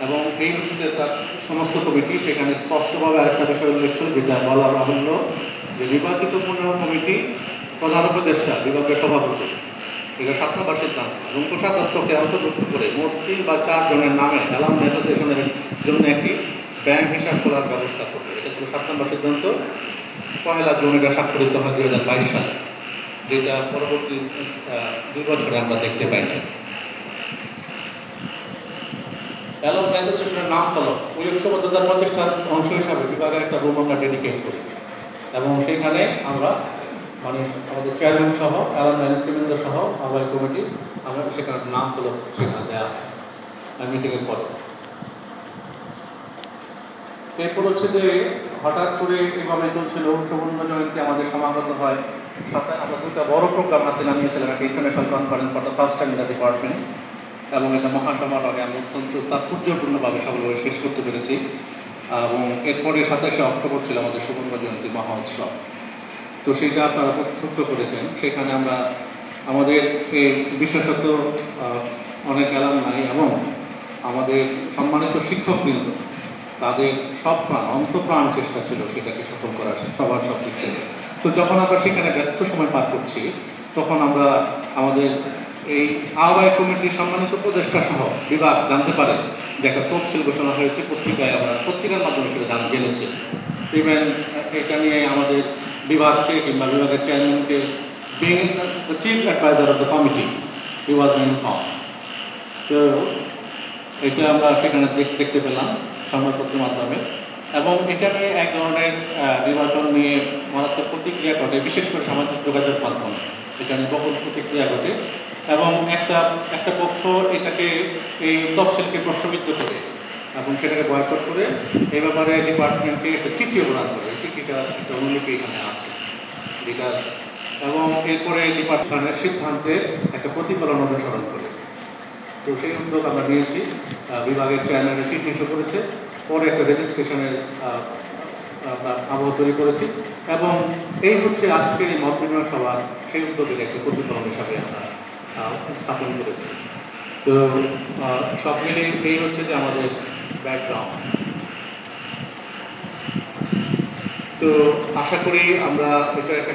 এবং এই হচ্ছে যে তার সমস্ত কমিটি সেখানে স্পষ্টভাবে আরেকটা বিষয় উল্লেখ ছিল, যেটা বলা বাহুল্য, যে নির্বাচিত 15 কমিটি প্রধান উপদেষ্টা বিভাগের সভাপতি, এটা 7 নম্বর সিদ্ধান্ত, এবং কোষাধ্যক্ষকে অন্তর্ভুক্ত করে মোট 3 বা 4 জনের নামে অ্যালামনি অ্যাসোসিয়েশনের জন্য একটি ব্যাংক হিসাব খোলার ব্যবস্থা করবে। এটা ছিল 7 নম্বর সিদ্ধান্ত। 1 জুন এটা স্বাক্ষরিত হয় 2022 সালে, যেটা পরবর্তী 2 বছরে আমরা দেখতে পাই না। অ্যালামনি অ্যাসোসিয়েশনের নাম ফলক ওই ঐক্যবদ্ধতার প্রতিষ্ঠার অংশ হিসাবে বিভাগের একটা রুম আমরা ডেডিকেট করি, এবং সেখানে আমরা মানে আমাদের চেয়ারম্যান সহ অ্যালামনি নেতৃবৃন্দ সহ আহ্বায়ক কমিটি আমরা সেখানে নাম ফলক সেখানে দেওয়া হয় মিটিংয়ের পরে। এরপর হচ্ছে যে হঠাৎ করে এভাবে চলছিল, সুবর্ণ জয়ন্তী আমাদের সমাগত হয়, সাথে আমরা 2টা বড় প্রোগ্রাম হাতে নামিয়েছিলাম, একটা international conference for the first time in the department, এবং এটা মহাসমারোহে আমি অত্যন্ত তাৎপর্যপূর্ণভাবে সফলভাবে শেষ করতে পেরেছি। এবং এরপরে 27শে অক্টোবর ছিল আমাদের সুবর্ণ জয়ন্তী মহা উৎসব। তো সেইটা আপনারা প্রত্যক্ষ করেছেন। সেখানে আমরা আমাদের এই বিশেষত অনেক অ্যালামনাই এবং আমাদের সম্মানিত শিক্ষকবৃন্দ, তাদের সব প্রাণ অন্তপ্রাণ চেষ্টা ছিল সেটাকে সফল করার সবার সব দিক থেকে। তো যখন আমরা সেখানে ব্যস্ত সময় পার করছি, তখন আমরা আমাদের এই আহ্বায়ক কমিটির সম্মানিত উপদেষ্টা সহ বিভাগ জানতে পারে যে একটা তফসিল ঘোষণা হয়েছে পত্রিকায়, আমরা পত্রিকার মাধ্যমে সেটা জেনেছি। ইভেন এটা নিয়ে আমাদের বিভাগকে কিংবা বিভাগের চেয়ারম্যানকে, being the chief adviser of the committee, he was informed. তো এটা আমরা সেখানে দেখতে পেলাম সংবাদপত্রের মাধ্যমে, এবং এটা নিয়ে এক ধরনের নির্বাচন নিয়ে মারাত্মক প্রতিক্রিয়া ঘটে, বিশেষ করে সামাজিক যোগাযোগ মাধ্যমে এটা নিয়ে বহুল প্রতিক্রিয়া ঘটে, এবং একটা পক্ষ এটাকে এই তফসিলকে প্রশ্নবিদ্ধ করে এবং সেটাকে বয়কট করে এই ব্যাপারে ডিপার্টমেন্টকে একটা চিঠিও প্রদান করে। চিঠিটার একটা অনুলিপি এখানে আছে যেটা, এবং এরপরে ডিপার্টমেন্টের সিদ্ধান্তে একটা প্রতিফলন অনুসরণ করেছে। তো সেই উদ্যোগ আমরা নিয়েছি, বিভাগের চেয়ারম্যানের চিঠি ইস্যু করেছে, পরে একটা রেজিস্ট্রেশনের আবহ তৈরি করেছি, এবং এই হচ্ছে আজকের এই মত বিনিময় সভার সেই উদ্যোগের একটা প্রতিফলন হিসাবে আমরা স্থাপন করেছি। তো সব মিলে এই হচ্ছে যে আমাদের ব্যাকগ্রাউন্ড। তো আশা করি আমরা এটা একটা